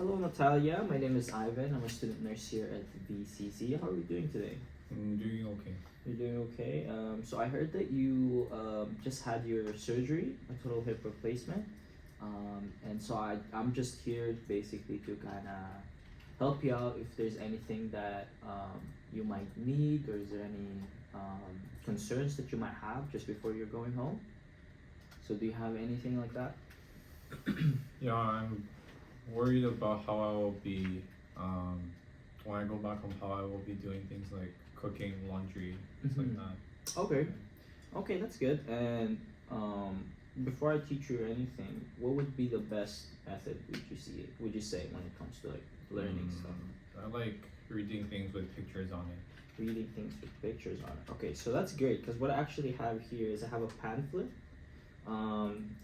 Hello, Natalia. My name is Ivan. I'm a student nurse here at VCC. How are you doing today? I'm doing okay. You're doing okay. So I heard that you just had your surgery, a total hip replacement. And so I'm just here basically to kind of help you out if there's anything that you might need, or is there any concerns that you might have just before you're going home? So do you have anything like that? Yeah, I'm worried about how I will be when I go back home. How I will be doing things like cooking, laundry, things like that. Okay. Okay, that's good. And before I teach you anything, what would be the best method would you say when it comes to like learning stuff? I like reading things with pictures on it. Reading things with pictures on it. Okay, so that's great because what I actually have here is I have a pamphlet.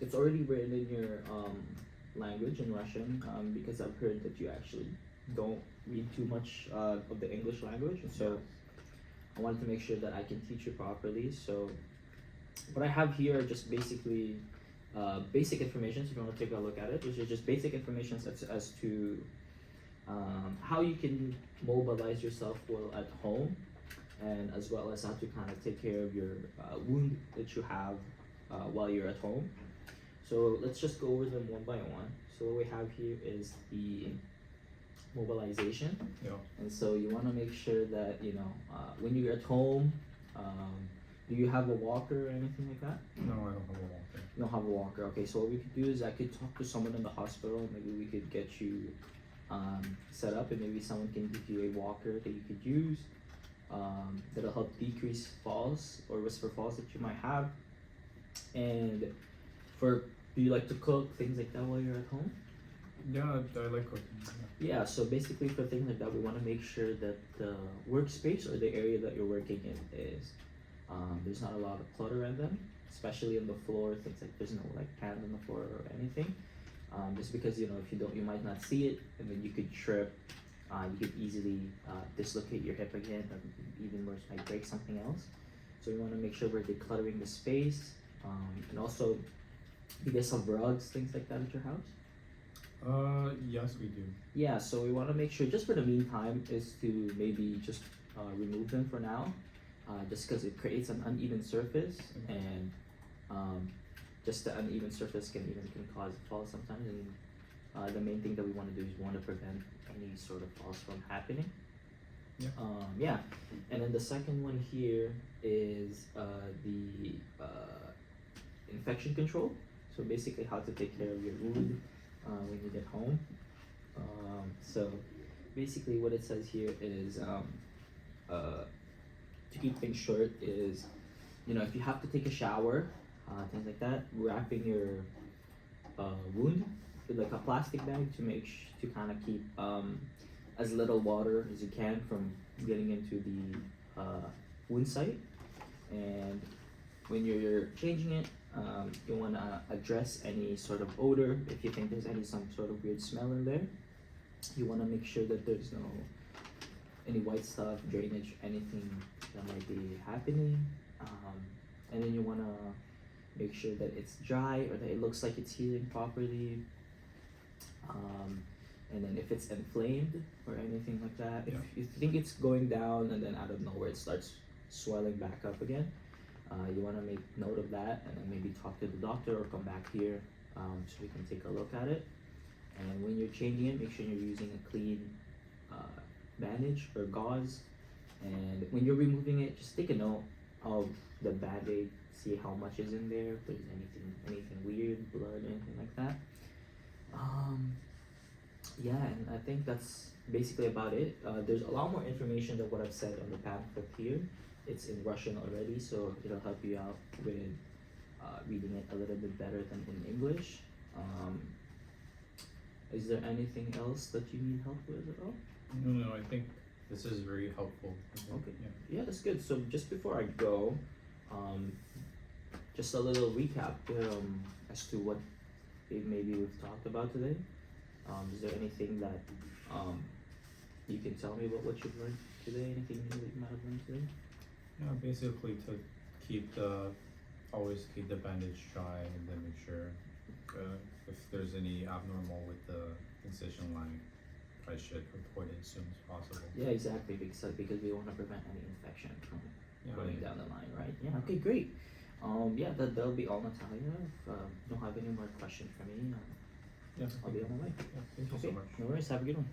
It's already written in your language in Russian because I've heard that you actually don't read too much of the English language, and so I wanted to make sure that I can teach you properly. So what I have here are just basically basic information. So if you want to take a look at it, which is just basic information as to how you can mobilize yourself while at home, and as well as how to kind of take care of your wound that you have while you're at home. So let's just go over them one by one. So what we have here is the mobilization. Yeah. And so you want to make sure that when you're at home, do you have a walker or anything like that? No, I don't have a walker. You don't have a walker. Okay, so what we could do is I could talk to someone in the hospital. Maybe we could get you set up, and maybe someone can give you a walker that you could use. That'll help decrease falls or risk for falls that you might have. And do you like to cook, things like that while you're at home? Yeah, I like cooking. Yeah, so basically for things like that, we want to make sure that the workspace or the area that you're working in is there's not a lot of clutter in them, especially on the floor. Things like there's no like pans on the floor or anything. Just because if you don't, you might not see it, and then you could trip. You could easily dislocate your hip again, or even worse, might break something else. So we want to make sure we're decluttering the space, and also you guys have rugs, things like that at your house? Yes, we do. Yeah, so we want to make sure, just for the meantime, is to maybe just remove them for now, just because it creates an uneven surface, and just the uneven surface can cause falls sometimes. And the main thing that we want to do is we want to prevent any sort of falls from happening. Yeah. Yeah, and then the second one here is the infection control. So basically, how to take care of your wound when you get home. So basically, what it says here is to keep things short is if you have to take a shower, things like that, wrapping your wound with like a plastic bag to kind of keep as little water as you can from getting into the wound site. And when you're changing it, you want to address any sort of odor. If you think there's some sort of weird smell in there, you want to make sure that there's no any white stuff, drainage, anything that might be happening. And then you want to make sure that it's dry, or that it looks like it's healing properly. And then if it's inflamed or anything like that, if you think it's going down and then out of nowhere it starts swelling back up again, you want to make note of that, and then maybe talk to the doctor or come back here so we can take a look at it. And when you're changing it, make sure you're using a clean bandage or gauze. And when you're removing it, just take a note of the band-aid, see how much is in there, if there's anything weird, blood, anything like that. Yeah, and I think that's basically about it. There's a lot more information than what I've said on the pamphlet here. It's in Russian already, so it'll help you out with reading it a little bit better than in English. Is there anything else that you need help with at all? No, I think this is very helpful. Okay. Yeah, that's good. So just before I go, just a little recap as to what maybe we've talked about today. Is there anything that you can tell me about what you've learned today? Anything new that you might have learned today? Yeah, basically to always keep the bandage dry, and then make sure if there's any abnormal with the incision line, I should report it as soon as possible. Yeah, exactly, because we want to prevent any infection from Yeah, going down the line, right? Yeah, okay, great. Yeah, that'll be all, Natalia. If you don't have any more questions for me, yeah, I'll be on my way. yeah, thank you so Okay, much. no worries. Have a good one.